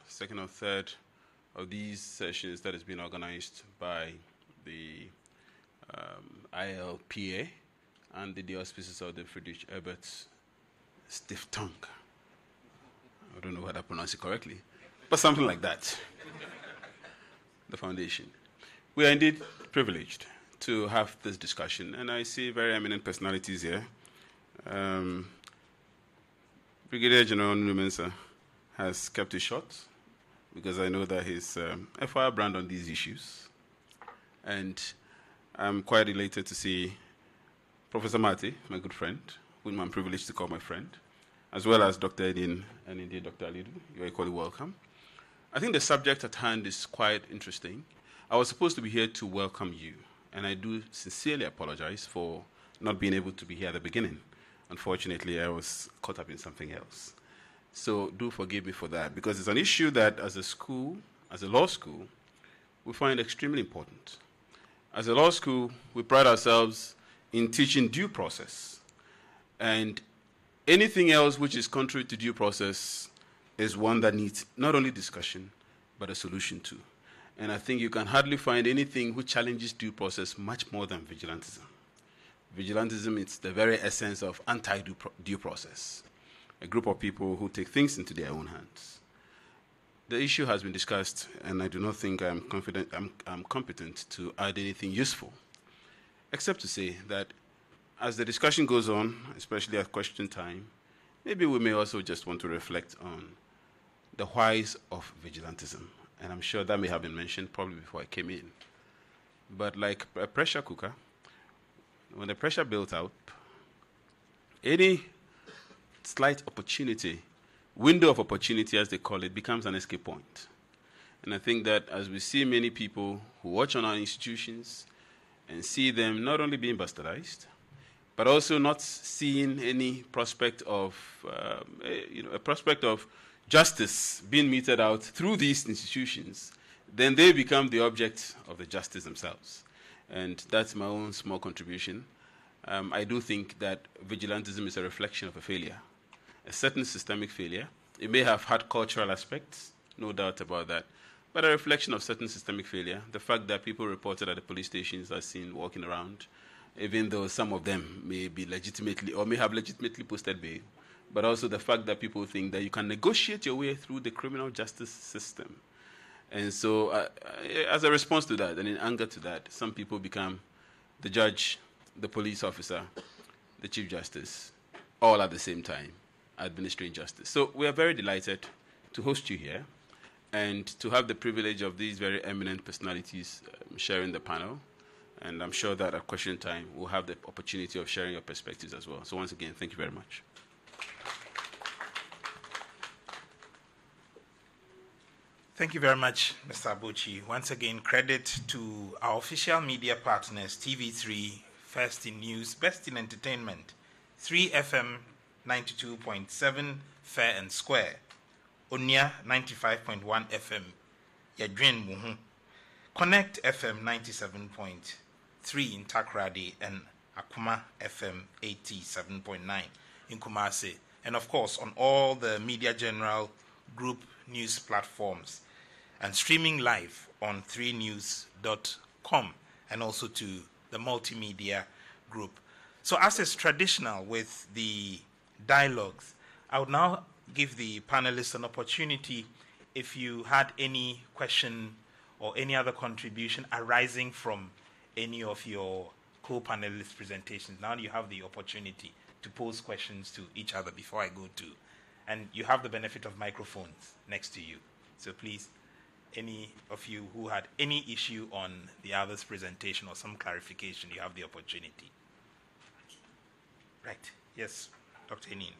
second or third of these sessions that has been organized by the ILPA and the auspices of the Friedrich Ebert Stiff Tongue. I don't know whether I pronounce it correctly, but something like that. The foundation. We are indeed privileged to have this discussion, and I see very eminent personalities here. Brigadier General Numensa has kept it short because I know that he's a firebrand on these issues. And I'm quite elated to see Professor Mati, my good friend, whom I'm privileged to call my friend, as well as Dr. Edin and indeed Dr. Alidu. You're equally welcome. I think the subject at hand is quite interesting. I was supposed to be here to welcome you, and I do sincerely apologize for not being able to be here at the beginning. Unfortunately, I was caught up in something else. So do forgive me for that, because it's an issue that as a school, as a law school, we find extremely important. As a law school, we pride ourselves in teaching due process. And anything else which is contrary to due process is one that needs not only discussion, but a solution too. And I think you can hardly find anything which challenges due process much more than vigilantism. Vigilantism is the very essence of anti-due process, a group of people who take things into their own hands. The issue has been discussed, and I do not think I'm competent to add anything useful, except to say that as the discussion goes on, especially at question time, maybe we may also just want to reflect on the whys of vigilantism. And I'm sure that may have been mentioned probably before I came in. But like a pressure cooker, when the pressure built up, any slight opportunity, window of opportunity as they call it, becomes an escape point. And I think that as we see many people who watch on our institutions and see them not only being bastardized, but also not seeing any prospect of, a prospect of justice being meted out through these institutions, then they become the object of the justice themselves. And that's my own small contribution. I do think that vigilantism is a reflection of a failure, a certain systemic failure. It may have had cultural aspects, no doubt about that, but a reflection of certain systemic failure. The fact that people reported at the police stations are seen walking around, even though some of them may be legitimately or may have legitimately posted bail, but also the fact that people think that you can negotiate your way through the criminal justice system. And so, as a response to that, and in anger to that, some people become the judge, the police officer, the chief justice, all at the same time, administering justice. So we are very delighted to host you here and to have the privilege of these very eminent personalities sharing the panel. And I'm sure that at question time, we'll have the opportunity of sharing your perspectives as well. So once again, thank you very much. Thank you very much, Mr. Abuchi. Once again, credit to our official media partners, TV3, First in News, Best in Entertainment, 3FM 92.7, Fair and Square, Onia 95.1 FM, Yadrin Muhu, Connect FM 97.3 in Takrady, and Akuma FM 87.9 in Kumasi. And of course, on all the Media General Group news platforms, and streaming live on 3news.com, and also to the multimedia group. So as is traditional with the dialogues, I would now give the panelists an opportunity if you had any question or any other contribution arising from any of your co-panelists' presentations. Now you have the opportunity to pose questions to each other before I go to, and you have the benefit of microphones next to you. So please, any of you who had any issue on the other's presentation or some clarification, you have the opportunity. Right. Yes, Dr. Enin.